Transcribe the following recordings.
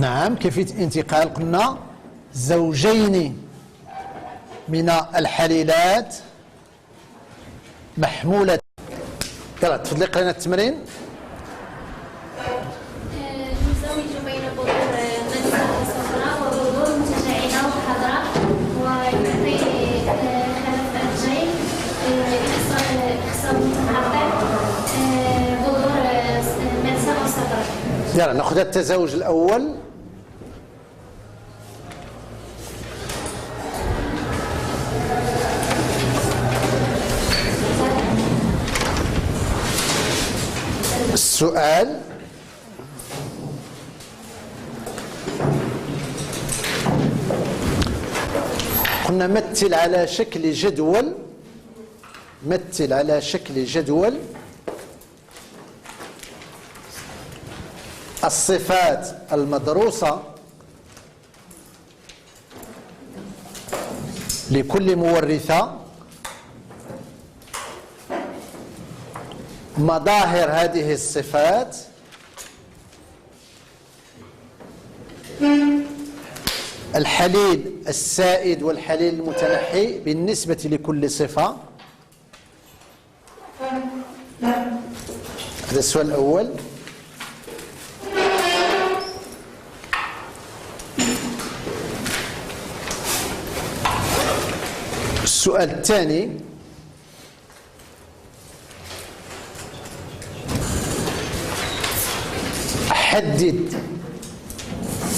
نعم، كيفية انتقال قلنا زوجين من الحليلات محمولة. يلا تفضلي قرينا التمرين. نزوج بين بذور منسى صفراء وبذور متجعدة وخضراء ويعطي خلف الجيل إخصاب متقطع بذور منسى وصفراء. يلا ناخذ التزاوج الأول. السؤال: قلنا مثل على شكل جدول، مثل على شكل جدول الصفات المدروسة لكل مورثة، مظاهر هذه الصفات، الحليل السائد والحليل المتنحي بالنسبة لكل صفة. هذا السؤال الأول. السؤال الثاني: حدد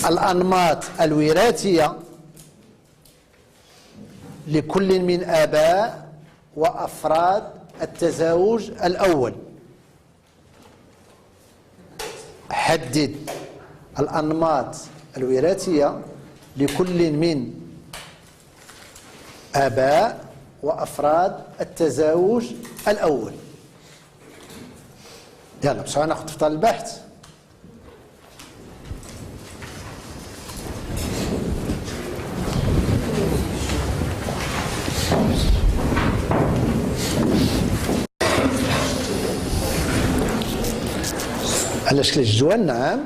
الأنماط الوراثية لكل من آباء وأفراد التزاوج الأول. حدد الأنماط الوراثية لكل من آباء وأفراد التزاوج الأول. يلا بسرعة ناخذ في البحث. على شكل الجدول. نعم،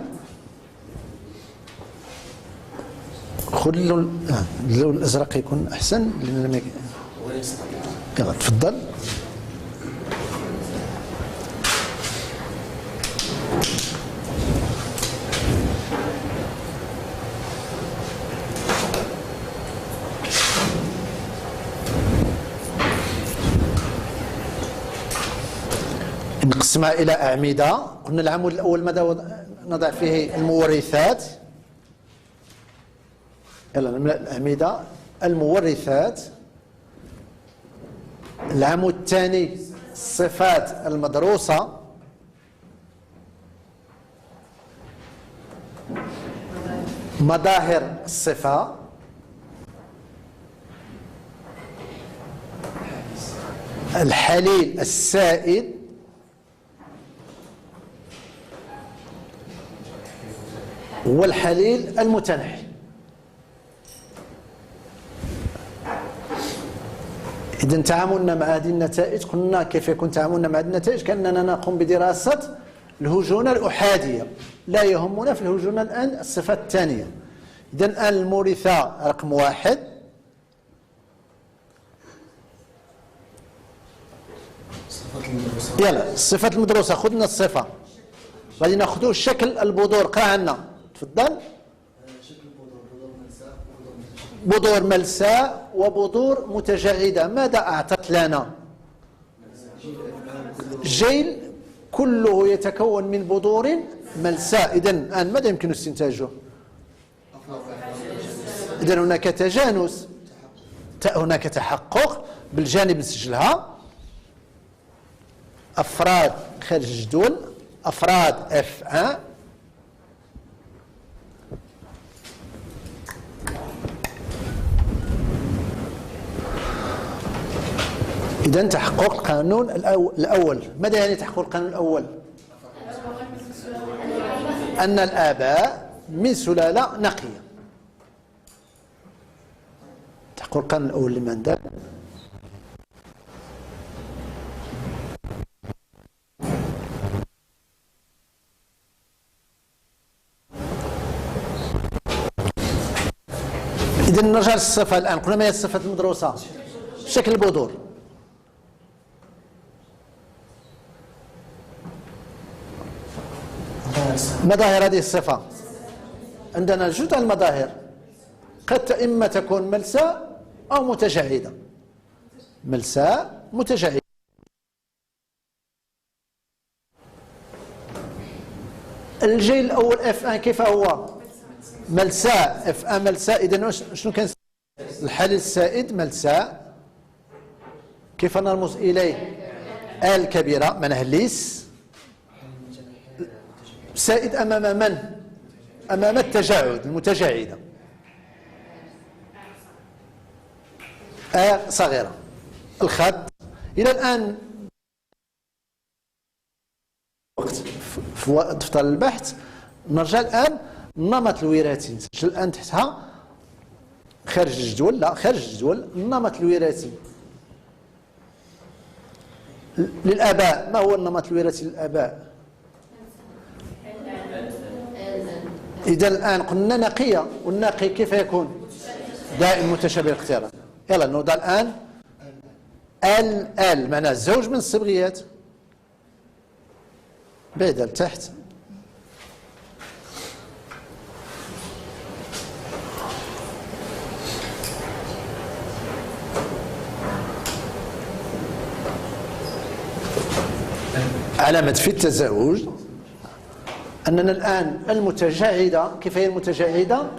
خذ اللون الازرق يكون احسن لان يلا تفضل. نقسمها إلى أعمدة. قلنا العمود الأول ماذا نضع فيه؟ المورثات. يلا نملأ الأعمدة المورثات. العمود الثاني الصفات المدروسة. مظاهر الصفة. الحليل السائد. والحليل المتنحي. إذن تعاملنا مع هذه النتائج، قلنا كيف يكون تعاملنا مع هذه النتائج؟ كأننا نقوم بدراسة الهجونة الأحادية. لا يهمنا في الهجونة الآن الصفات الثانية. إذن الآن المورثة رقم 1. يلا الصفات المدروسة. خذنا الصفة، غادي ناخذوا شكل البذور. قرا عنا تفضل. بذور ملساء وبذور متجعدة. ماذا أعطت لنا؟ جيل كله يتكون من بذور ملساء. إذن الآن ماذا يمكن استنتاجه؟ إذن هناك تجانس، هناك تحقق بالجانب نسجلها. أفراد خارج الجدول، أفراد F1. إذن تحقق القانون الأول. ماذا يعني تحقق القانون الأول؟ أن الآباء من سلالة نقية. تحقق القانون الأول لمن ذا؟ إذا نرجع للصفة الآن، قلنا ما هي الصفة المدروسة؟ شكل البذور. مظاهر هذه الصفة عندنا جزء المظاهر، قد إما تكون ملساء أو متجعدة. ملساء متجعدة. الجيل الأول F1 كيف هو؟ ملساء. F1 ملساء. إذا شنو كان الحالل السائد؟ ملساء. كيف نرمز إليه؟ آل كبيرة معناها ليس. سائد أمام من؟ أمام التجعد المتجعدة. صغيرة. الخط إلى الآن في دفتر البحث. نرجع الآن النمط الوراثي، نسجل الآن تحتها خارج الجدول، لا خارج الجدول، النمط الوراثي للآباء. ما هو النمط الوراثي للآباء؟ إذا الآن قلنا نقية، والنقي كيف يكون؟ دائم متشابه الاقتران. يلا نوضع الآن ال معناه زوج من الصبغيات. بعيدة لتحت. علامة في التزاوج أننا الآن المتجعدة، كيف هي المتجعدة؟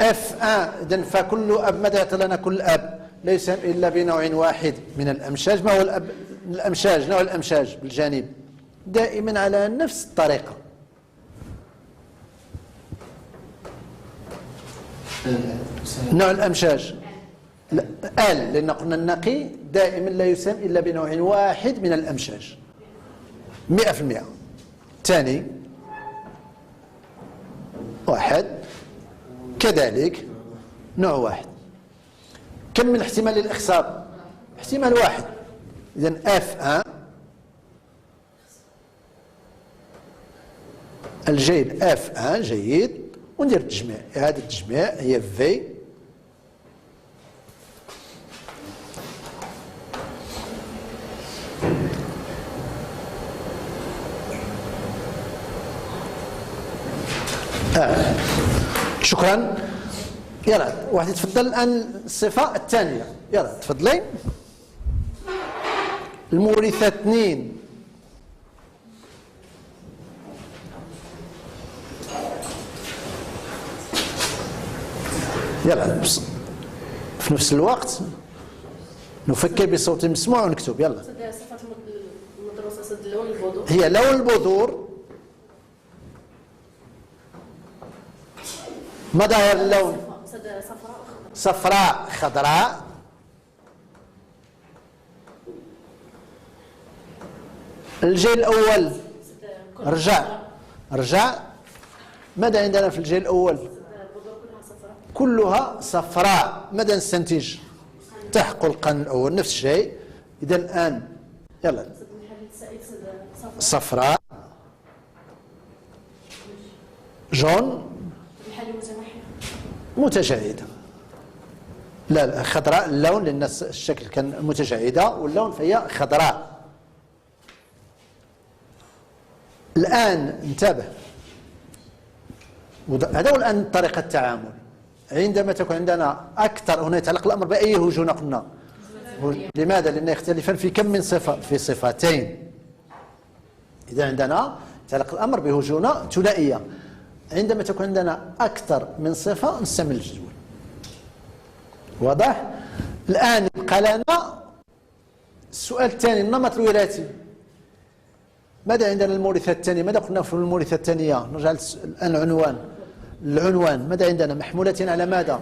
F1. إذن فكل أب، ماذا يعطي لنا كل أب؟ ليس إلا بنوع واحد من الأمشاج. ما هو الأب؟ الأمشاج، نوع الأمشاج بالجانب دائما على نفس الطريقة. نوع الأمشاج لأن قلنا النقي دائما لا يسام إلا بنوع واحد من الأمشاج 100%. ثاني واحد كذلك نوع واحد. كم من احتمال للإخصاب؟ احتمال واحد. إذن F1 الجيل F1 جيد. وندير التجميع. هذا التجميع هي في شكرا. يلا واحد يتفضل الآن الصفة الثانية. يلا تفضلي. المورثة 2. يلا في نفس الوقت نفكر بصوت مسموع ونكتب. يلا. صفة المدروسة لون البذور. هي لون البذور. مظاهر اللون؟ صفراء خضراء. الجيل الأول رجع. ماذا عندنا في الجيل الأول؟ كلها صفراء. ماذا نستنتج؟ تحقق القرن الأول نفس الشيء. إذا الآن يلا صفراء جون متجعدة. لا خضراء اللون لأن الشكل كان متجعدة واللون فهي خضراء. الآن انتبه، هذا هو الآن طريقة التعامل. عندما تكون عندنا أكثر، هنا يتعلق الأمر بأي هجونة قلنا. لماذا؟ لأن يختلفان في كم من صفة؟ في صفتين. إذا عندنا يتعلق الأمر بهجونة ثنائية. عندما تكون عندنا أكثر من صفة نستعمل الجدول. واضح؟ الآن يبقى لنا السؤال الثاني، النمط الوراثي. ماذا عندنا المورثة الثانية؟ ماذا قلنا في المورثة الثانية؟ نرجع الآن العنوان ماذا عندنا؟ محمولة على ماذا؟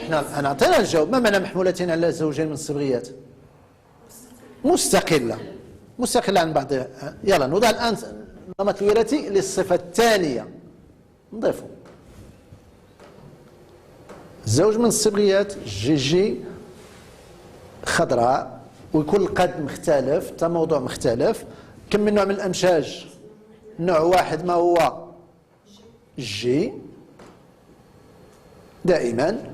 احنا أعطينا الجواب. ما معنى محمولة على زوجين من الصبغيات؟ مستقلة عن بعضها. يلا نوضع الآن النمط الوراثي للصفة الثانية. نضيفه زوج من الصبغيات جي خضراء ويكون القد مختلف، موضوع مختلف. كم من نوع من الأمشاج؟ نوع واحد. ما هو؟ جي. دائما.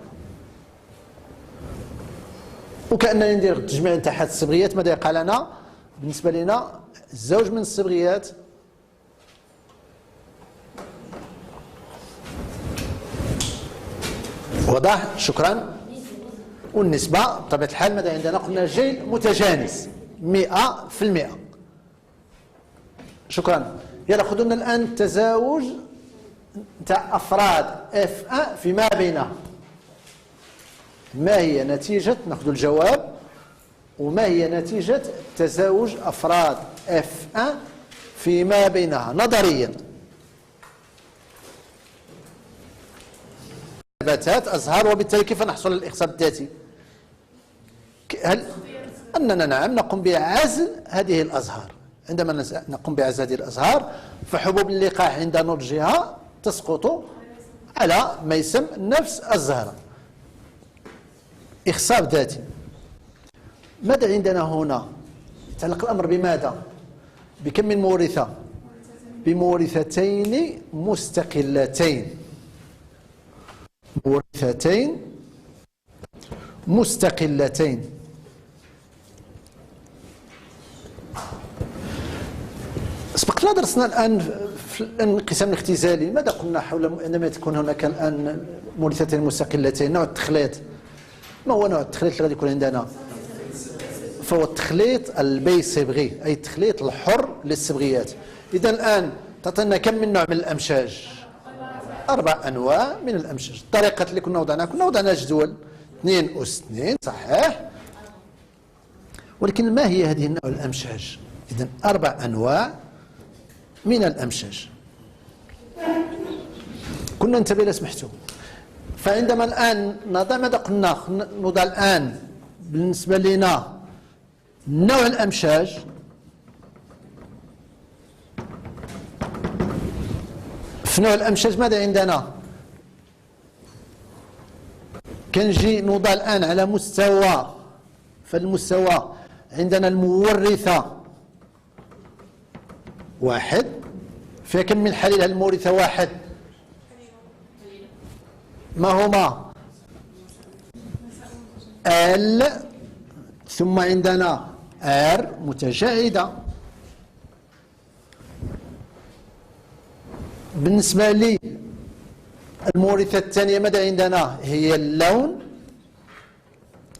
وكأنني ندير التجميع نتاع هاد الصبغيات. ماذا يقع لنا؟ بالنسبة لنا الزوج من الصبغيات واضح؟ شكرا. والنسبة بطبيعة الحال ماذا عندنا؟ قلنا جيل متجانس 100%. شكرا. يلا خذوا لنا الآن التزاوج نتاع أفراد F1 فيما بينها. ما هي نتيجة، ناخذ الجواب، وما هي نتيجة تزاوج أفراد F1 فيما بينها نظريا؟ نباتات أزهار، وبالتالي كيف نحصل على الإخصاب الذاتي؟ هل أننا نعم نقوم بعزل هذه الأزهار. عندما نقوم بعزل هذه الأزهار فحبوب اللقاح عند نضجها تسقط على ما يسمى نفس الزهرة. إخصاب ذاتي. ماذا عندنا هنا؟ يتعلق الأمر بماذا؟ بكم من مورثة؟ بمورثتين مستقلتين. مورثتين مستقلتين. سبقنا درسنا الآن في الانقسام الاختزالي. ماذا قلنا حول عندما تكون هناك الآن مورثتين مستقلتين؟ نوع التخليط. ما هو نوع التخليط اللي غادي يكون عندنا؟ فهو التخليط البيصبغي، أي التخليط الحر للصبغيات. إذا الآن تعطينا كم من نوع من الأمشاج؟ 4 أنواع من الأمشاج. الطريقة اللي كنا وضعنا جدول 2 أس 2 صحيح. ولكن ما هي هذه النوع الأمشاج؟ إذا 4 أنواع من الأمشاج. كنا ننتبه إذا سمحتوا. فعندما الآن نضع ماذا قلنا؟ نضع الآن بالنسبة لنا نوع الأمشاج في نوع الأمشاج ماذا عندنا؟ كنجي نوضع الآن على مستوى، فالمستوى عندنا المورثة 1 فيها كم من حليل المورثة 1؟ ما هما؟ L ثم عندنا R متجاعدة. بالنسبة لي المورثة الثانية ماذا عندنا؟ هي اللون.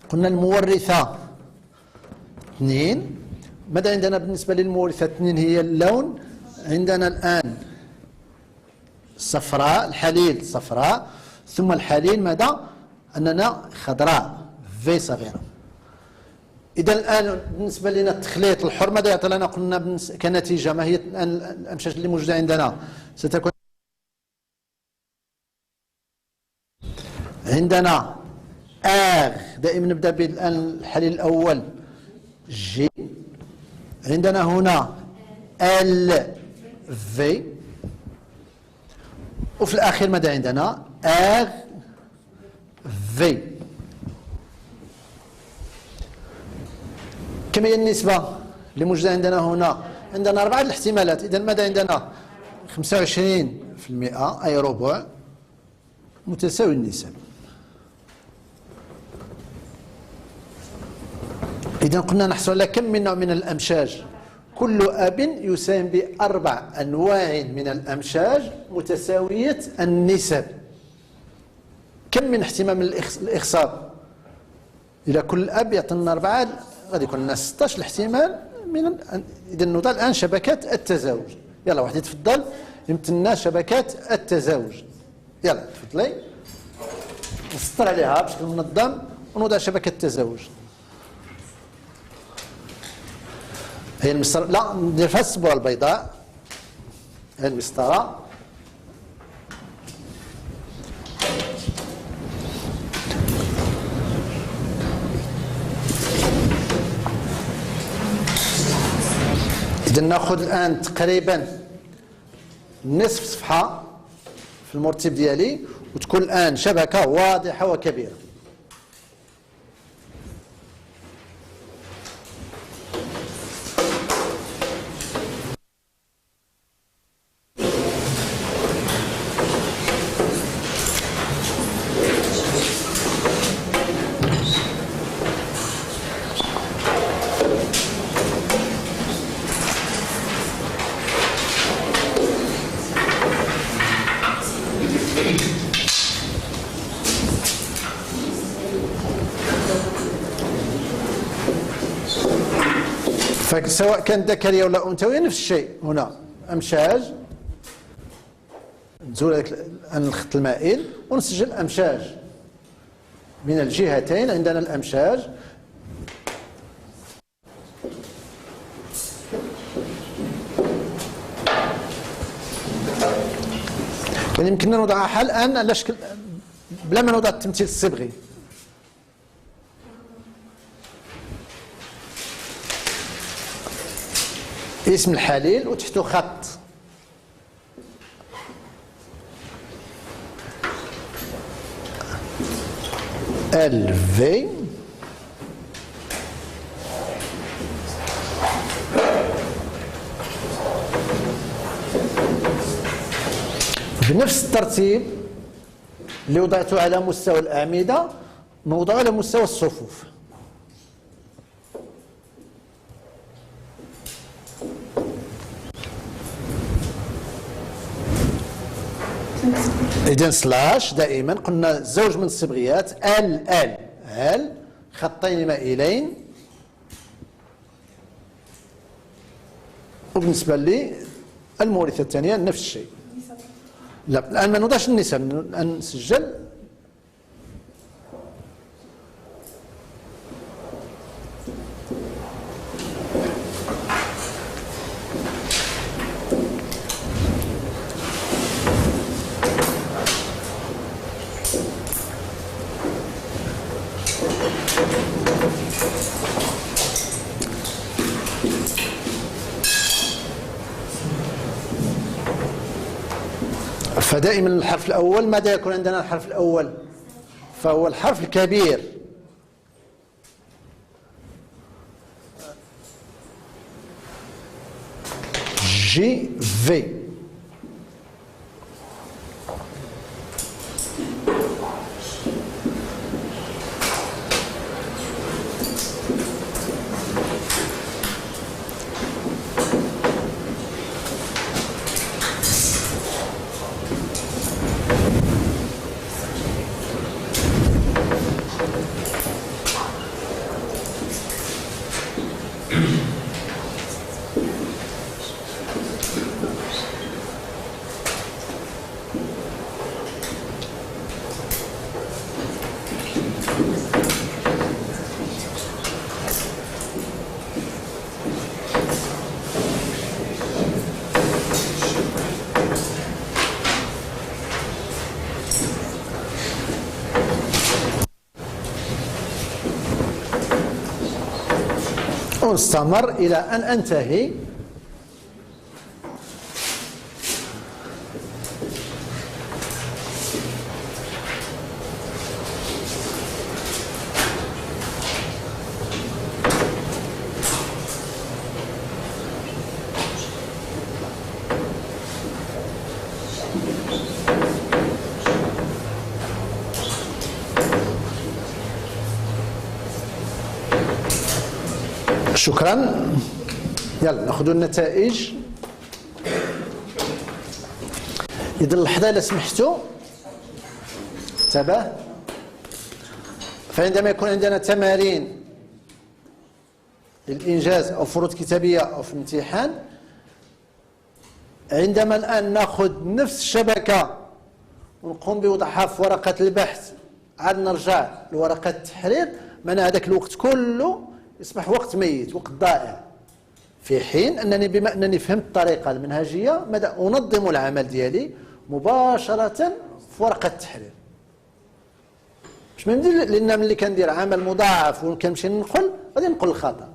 قلنا المورثة 2. ماذا عندنا بالنسبة للمورثة 2؟ هي اللون. عندنا الآن صفراء، الحليل صفراء، ثم الحليل ماذا؟ أننا خضراء في صغيرة. إذا الآن بالنسبة لنا التخليط الحر ماذا يعطي لنا؟ قلنا كنتيجة ما هي الآن الأمشاج اللي موجودة عندنا؟ ستكون عندنا دائما نبدأ بالآن الحليل الأول G. عندنا هنا LV، وفي الأخير ماذا عندنا؟ RV. كما هي النسبة اللي موجودة عندنا هنا؟ عندنا 4 الاحتمالات. إذا ماذا عندنا؟ 25% أي ربع متساوي النسب. إذا قلنا نحصل على كم من نوع من الأمشاج؟ كل أب يساهم ب4 أنواع من الأمشاج متساوية النسب. كم من احتمال من الإخصاب؟ إذا كل أب يعطينا 4 غادي يكون لنا 16 الاحتمال من. إذا نوضع الآن شبكات التزاوج. يلا واحد يتفضل يمتلنا شبكات التزاوج. يلا تفضلي نسطر عليها بشكل منظم ونوضع شبكة التزاوج. هي المسطرة، لا ندير فيها الصبورة البيضاء. هي المسطرة. إذا ناخذ الآن تقريبا نصف صفحة في المرتب ديالي وتكون الآن شبكة واضحة وكبيرة. فسواء كانت ذكريه ولا انثويه نفس الشيء. هنا امشاج، نزول عن الخط المائل ونسجل امشاج من الجهتين. عندنا الامشاج يعني يمكننا نوضعها الان على شكل بلا ما نوضع التمثيل الصبغي. اسم الحليل وتحته خط LV بنفس الترتيب اللي وضعته على مستوى الأعمدة نوضعه على مستوى الصفوف. إذن سلاش دائما قلنا زوج من الصبغيات ال خطين مائلين. وبالنسبة لي المورثة الثانية نفس الشيء. لا الآن ما نوضعش النسب، الآن نسجل فدائما الحرف الأول ماذا يكون عندنا؟ الحرف الأول فهو الحرف الكبير جي في. ونستمر إلى أن أنتهي شكرا. يلا ناخذ النتائج. إذا اللحظة إذا سمحتوا انتبه. فعندما يكون عندنا تمارين للإنجاز أو فروض كتابية أو في الامتحان، عندما الآن ناخذ نفس الشبكة ونقوم بوضعها في ورقة البحث عاد نرجع لورقة التحرير، معنى هذاك الوقت كله يصبح وقت ميت، وقت ضائع. في حين أنني بما أنني فهمت الطريقة المنهجية ماذا أنظم العمل ديالي مباشرة في ورقة التحرير. مش مندير لأن ملي كندير عمل مضاعف وكنمشي ننقل غادي ننقل الخطأ.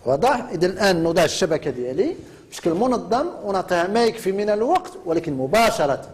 واضح؟ إذا الآن نوضع الشبكة ديالي بشكل منظم ونعطيها ما يكفي من الوقت ولكن مباشرة.